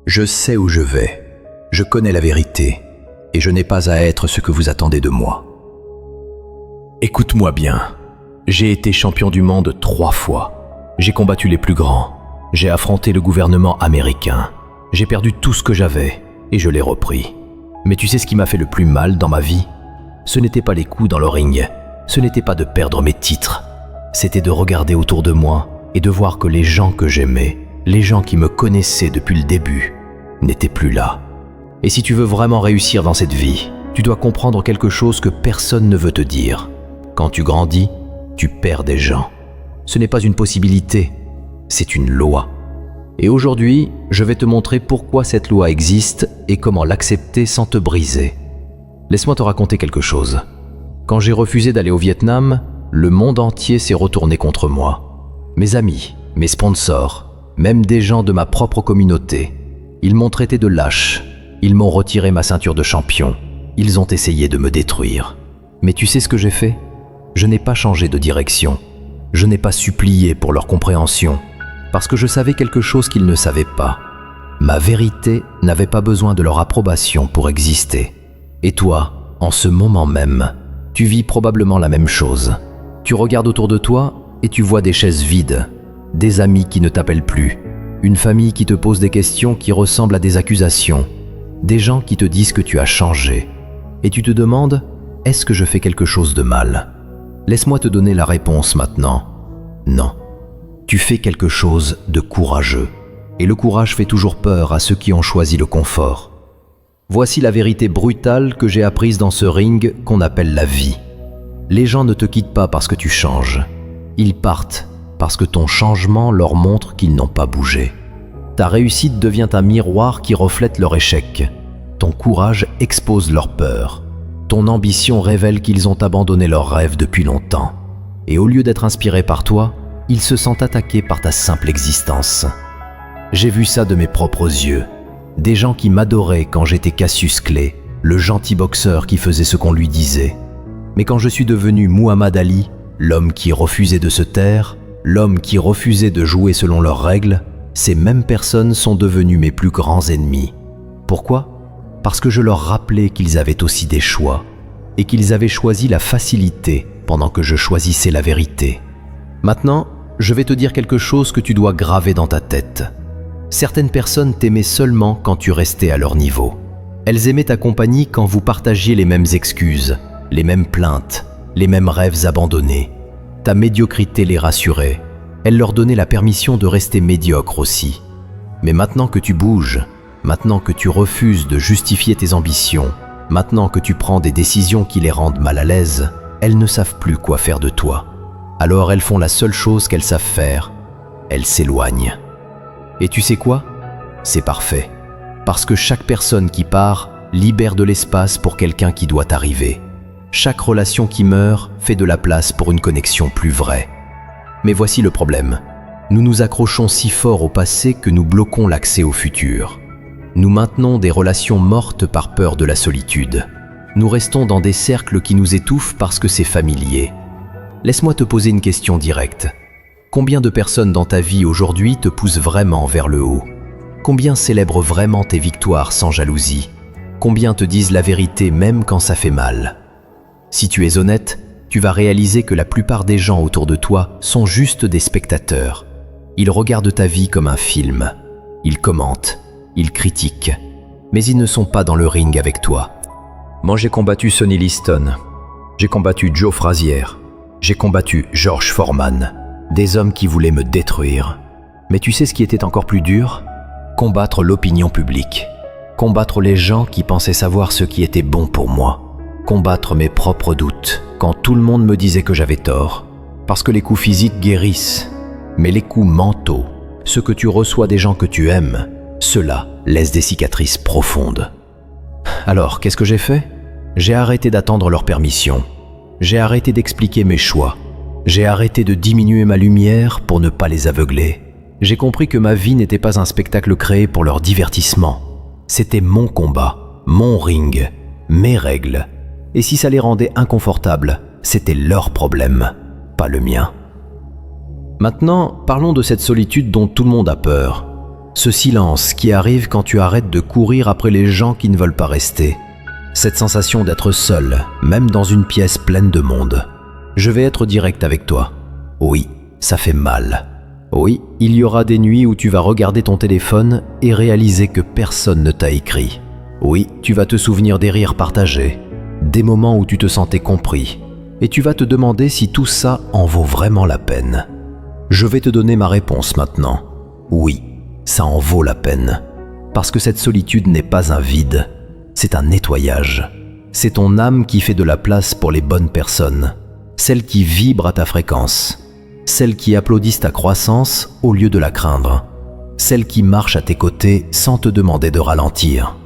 Je sais où je vais, je connais la vérité, et je n'ai pas à être ce que vous attendez de moi. Écoute-moi bien, j'ai été champion du monde 3 fois. J'ai combattu les plus grands, j'ai affronté le gouvernement américain. J'ai perdu tout ce que j'avais, et je l'ai repris. Mais tu sais ce qui m'a fait le plus mal dans ma vie? Ce n'était pas les coups dans le ring, ce n'était pas de perdre mes titres. C'était de regarder autour de moi et de voir que les gens que j'aimais, les gens qui me connaissaient depuis le début, n'étaient plus là. Et si tu veux vraiment réussir dans cette vie, tu dois comprendre quelque chose que personne ne veut te dire. Quand tu grandis, tu perds des gens. Ce n'est pas une possibilité, c'est une loi. Et aujourd'hui, je vais te montrer pourquoi cette loi existe et comment l'accepter sans te briser. Laisse-moi te raconter quelque chose. Quand j'ai refusé d'aller au Vietnam, le monde entier s'est retourné contre moi. Mes amis, mes sponsors, même des gens de ma propre communauté, ils m'ont traité de lâche. Ils m'ont retiré ma ceinture de champion. Ils ont essayé de me détruire. Mais tu sais ce que j'ai fait? Je n'ai pas changé de direction. Je n'ai pas supplié pour leur compréhension, parce que je savais quelque chose qu'ils ne savaient pas. Ma vérité n'avait pas besoin de leur approbation pour exister. Et toi, en ce moment même, tu vis probablement la même chose. Tu regardes autour de toi et tu vois des chaises vides, des amis qui ne t'appellent plus, une famille qui te pose des questions qui ressemblent à des accusations, des gens qui te disent que tu as changé. Et tu te demandes, est-ce que je fais quelque chose de mal? Laisse-moi te donner la réponse maintenant. Non. Tu fais quelque chose de courageux. Et le courage fait toujours peur à ceux qui ont choisi le confort. Voici la vérité brutale que j'ai apprise dans ce ring qu'on appelle la vie. Les gens ne te quittent pas parce que tu changes. Ils partent parce que ton changement leur montre qu'ils n'ont pas bougé. Ta réussite devient un miroir qui reflète leur échec. Ton courage expose leur peur. Ton ambition révèle qu'ils ont abandonné leurs rêves depuis longtemps. Et au lieu d'être inspirés par toi, ils se sentent attaqués par ta simple existence. J'ai vu ça de mes propres yeux. Des gens qui m'adoraient quand j'étais Cassius Clay, le gentil boxeur qui faisait ce qu'on lui disait. Mais quand je suis devenu Muhammad Ali, l'homme qui refusait de se taire, l'homme qui refusait de jouer selon leurs règles, ces mêmes personnes sont devenues mes plus grands ennemis. Pourquoi? Parce que je leur rappelais qu'ils avaient aussi des choix et qu'ils avaient choisi la facilité pendant que je choisissais la vérité. Maintenant, je vais te dire quelque chose que tu dois graver dans ta tête. Certaines personnes t'aimaient seulement quand tu restais à leur niveau. Elles aimaient ta compagnie quand vous partagiez les mêmes excuses, les mêmes plaintes, les mêmes rêves abandonnés. Ta médiocrité les rassurait. Elle leur donnait la permission de rester médiocre aussi. Mais maintenant que tu bouges, maintenant que tu refuses de justifier tes ambitions, maintenant que tu prends des décisions qui les rendent mal à l'aise, elles ne savent plus quoi faire de toi. Alors elles font la seule chose qu'elles savent faire, elles s'éloignent. Et tu sais quoi? C'est parfait, parce que chaque personne qui part libère de l'espace pour quelqu'un qui doit arriver. Chaque relation qui meurt fait de la place pour une connexion plus vraie. Mais voici le problème. Nous nous accrochons si fort au passé que nous bloquons l'accès au futur. Nous maintenons des relations mortes par peur de la solitude. Nous restons dans des cercles qui nous étouffent parce que c'est familier. Laisse-moi te poser une question directe. Combien de personnes dans ta vie aujourd'hui te poussent vraiment vers le haut? Combien célèbrent vraiment tes victoires sans jalousie? Combien te disent la vérité même quand ça fait mal? Si tu es honnête, tu vas réaliser que la plupart des gens autour de toi sont juste des spectateurs. Ils regardent ta vie comme un film. Ils commentent, ils critiquent, mais ils ne sont pas dans le ring avec toi. Moi, j'ai combattu Sonny Liston, j'ai combattu Joe Frazier, j'ai combattu George Foreman, des hommes qui voulaient me détruire. Mais tu sais ce qui était encore plus dur? Combattre l'opinion publique. Combattre les gens qui pensaient savoir ce qui était bon pour moi. Combattre mes propres doutes, quand tout le monde me disait que j'avais tort. Parce que les coups physiques guérissent, mais les coups mentaux, ceux que tu reçois des gens que tu aimes, ceux-là laissent des cicatrices profondes. Alors, qu'est-ce que j'ai fait? J'ai arrêté d'attendre leur permission. J'ai arrêté d'expliquer mes choix. J'ai arrêté de diminuer ma lumière pour ne pas les aveugler. J'ai compris que ma vie n'était pas un spectacle créé pour leur divertissement. C'était mon combat, mon ring, mes règles. Et si ça les rendait inconfortables, c'était leur problème, pas le mien. Maintenant, parlons de cette solitude dont tout le monde a peur. Ce silence qui arrive quand tu arrêtes de courir après les gens qui ne veulent pas rester. Cette sensation d'être seul, même dans une pièce pleine de monde. Je vais être direct avec toi. Oui, ça fait mal. Oui, il y aura des nuits où tu vas regarder ton téléphone et réaliser que personne ne t'a écrit. Oui, tu vas te souvenir des rires partagés, des moments où tu te sentais compris, et tu vas te demander si tout ça en vaut vraiment la peine. Je vais te donner ma réponse maintenant. Oui, ça en vaut la peine. Parce que cette solitude n'est pas un vide, c'est un nettoyage. C'est ton âme qui fait de la place pour les bonnes personnes, celles qui vibrent à ta fréquence, celles qui applaudissent ta croissance au lieu de la craindre, celles qui marchent à tes côtés sans te demander de ralentir.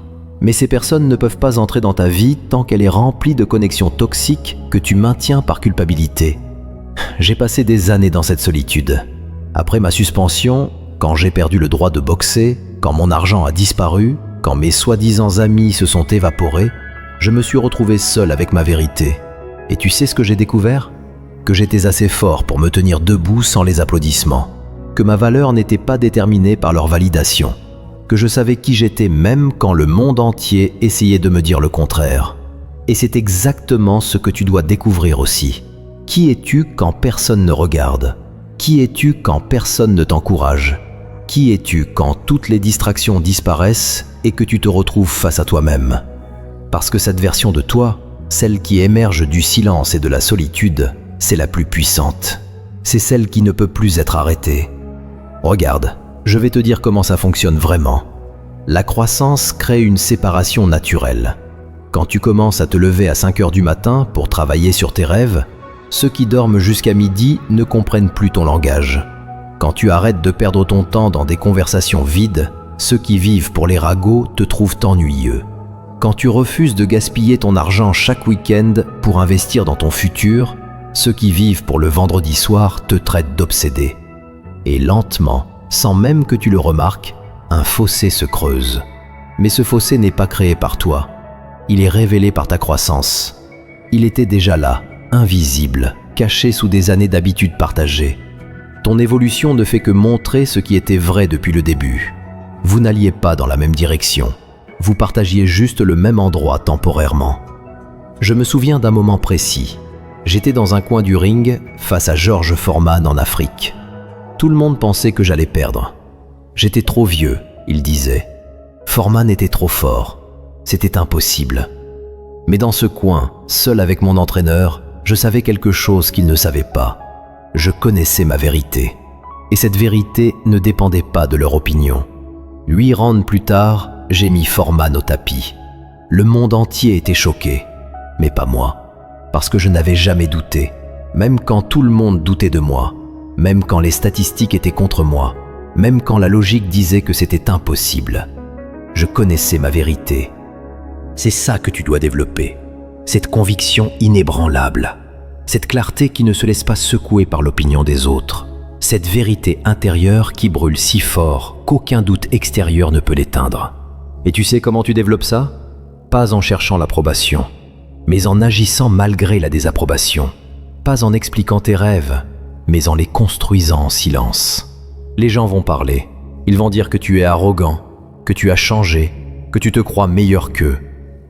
Mais ces personnes ne peuvent pas entrer dans ta vie tant qu'elle est remplie de connexions toxiques que tu maintiens par culpabilité. J'ai passé des années dans cette solitude. Après ma suspension, quand j'ai perdu le droit de boxer, quand mon argent a disparu, quand mes soi-disant amis se sont évaporés, je me suis retrouvé seul avec ma vérité. Et tu sais ce que j'ai découvert ? Que j'étais assez fort pour me tenir debout sans les applaudissements, que ma valeur n'était pas déterminée par leur validation, que je savais qui j'étais même quand le monde entier essayait de me dire le contraire. Et c'est exactement ce que tu dois découvrir aussi. Qui es-tu quand personne ne regarde ? Qui es-tu quand personne ne t'encourage ? Qui es-tu quand toutes les distractions disparaissent et que tu te retrouves face à toi-même ? Parce que cette version de toi, celle qui émerge du silence et de la solitude, c'est la plus puissante. C'est celle qui ne peut plus être arrêtée. Regarde, je vais te dire comment ça fonctionne vraiment. La croissance crée une séparation naturelle. Quand tu commences à te lever à 5 heures du matin pour travailler sur tes rêves, ceux qui dorment jusqu'à midi ne comprennent plus ton langage. Quand tu arrêtes de perdre ton temps dans des conversations vides, ceux qui vivent pour les ragots te trouvent ennuyeux. Quand tu refuses de gaspiller ton argent chaque week-end pour investir dans ton futur, ceux qui vivent pour le vendredi soir te traitent d'obsédé. Et lentement, sans même que tu le remarques, un fossé se creuse. Mais ce fossé n'est pas créé par toi. Il est révélé par ta croissance. Il était déjà là, invisible, caché sous des années d'habitudes partagées. Ton évolution ne fait que montrer ce qui était vrai depuis le début. Vous n'alliez pas dans la même direction. Vous partagiez juste le même endroit temporairement. Je me souviens d'un moment précis. J'étais dans un coin du ring face à George Foreman en Afrique. Tout le monde pensait que j'allais perdre. J'étais trop vieux, il disait. Foreman était trop fort. C'était impossible. Mais dans ce coin, seul avec mon entraîneur, je savais quelque chose qu'il ne savait pas. Je connaissais ma vérité. Et cette vérité ne dépendait pas de leur opinion. 8 rounds plus tard, j'ai mis Foreman au tapis. Le monde entier était choqué, mais pas moi. Parce que je n'avais jamais douté, même quand tout le monde doutait de moi. Même quand les statistiques étaient contre moi, même quand la logique disait que c'était impossible. Je connaissais ma vérité. C'est ça que tu dois développer, cette conviction inébranlable, cette clarté qui ne se laisse pas secouer par l'opinion des autres, cette vérité intérieure qui brûle si fort qu'aucun doute extérieur ne peut l'éteindre. Et tu sais comment tu développes ça ? Pas en cherchant l'approbation, mais en agissant malgré la désapprobation, pas en expliquant tes rêves, mais en les construisant en silence. Les gens vont parler, ils vont dire que tu es arrogant, que tu as changé, que tu te crois meilleur qu'eux.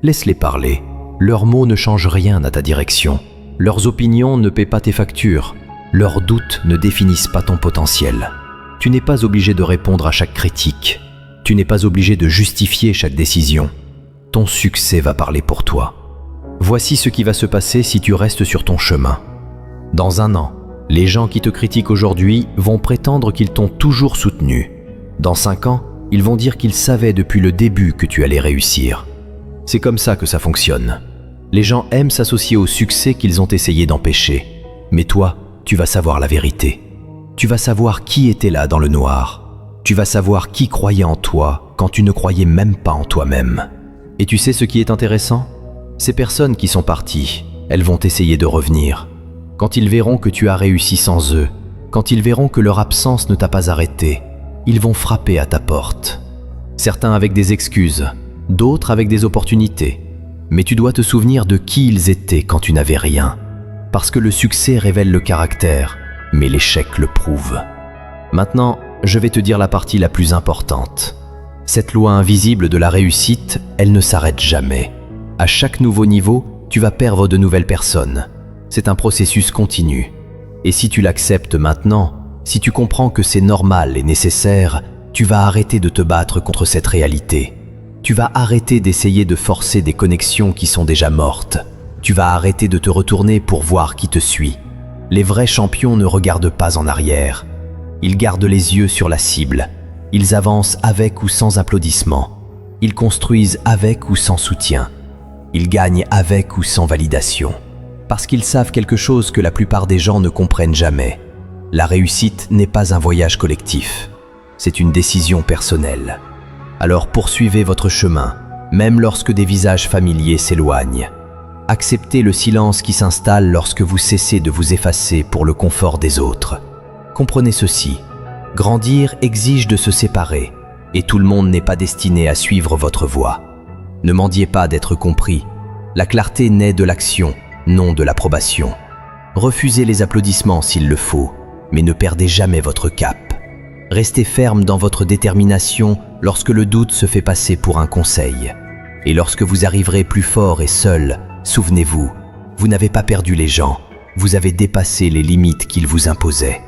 Laisse-les parler, leurs mots ne changent rien à ta direction, leurs opinions ne paient pas tes factures, leurs doutes ne définissent pas ton potentiel. Tu n'es pas obligé de répondre à chaque critique, tu n'es pas obligé de justifier chaque décision. Ton succès va parler pour toi. Voici ce qui va se passer si tu restes sur ton chemin. Dans 1 an, les gens qui te critiquent aujourd'hui vont prétendre qu'ils t'ont toujours soutenu. Dans 5 ans, ils vont dire qu'ils savaient depuis le début que tu allais réussir. C'est comme ça que ça fonctionne. Les gens aiment s'associer au succès qu'ils ont essayé d'empêcher. Mais toi, tu vas savoir la vérité. Tu vas savoir qui était là dans le noir. Tu vas savoir qui croyait en toi quand tu ne croyais même pas en toi-même. Et tu sais ce qui est intéressant ? Ces personnes qui sont parties, elles vont essayer de revenir. Quand ils verront que tu as réussi sans eux, quand ils verront que leur absence ne t'a pas arrêté, ils vont frapper à ta porte. Certains avec des excuses, d'autres avec des opportunités. Mais tu dois te souvenir de qui ils étaient quand tu n'avais rien. Parce que le succès révèle le caractère, mais l'échec le prouve. Maintenant, Je vais te dire la partie la plus importante. Cette loi invisible de la réussite, elle ne s'arrête jamais. À chaque nouveau niveau, tu vas perdre de nouvelles personnes. C'est un processus continu. Et si tu l'acceptes maintenant, si tu comprends que c'est normal et nécessaire, tu vas arrêter de te battre contre cette réalité. Tu vas arrêter d'essayer de forcer des connexions qui sont déjà mortes. Tu vas arrêter de te retourner pour voir qui te suit. Les vrais champions ne regardent pas en arrière. Ils gardent les yeux sur la cible. Ils avancent avec ou sans applaudissements. Ils construisent avec ou sans soutien. Ils gagnent avec ou sans validation. Parce qu'ils savent quelque chose que la plupart des gens ne comprennent jamais. La réussite n'est pas un voyage collectif. C'est une décision personnelle. Alors poursuivez votre chemin, même lorsque des visages familiers s'éloignent. Acceptez le silence qui s'installe lorsque vous cessez de vous effacer pour le confort des autres. Comprenez ceci, grandir exige de se séparer, et tout le monde n'est pas destiné à suivre votre voie. Ne mendiez pas d'être compris. La clarté naît de l'action, non de l'approbation. Refusez les applaudissements s'il le faut, mais ne perdez jamais votre cap. Restez ferme dans votre détermination lorsque le doute se fait passer pour un conseil. Et lorsque vous arriverez plus fort et seul, souvenez-vous, vous n'avez pas perdu les gens, vous avez dépassé les limites qu'ils vous imposaient.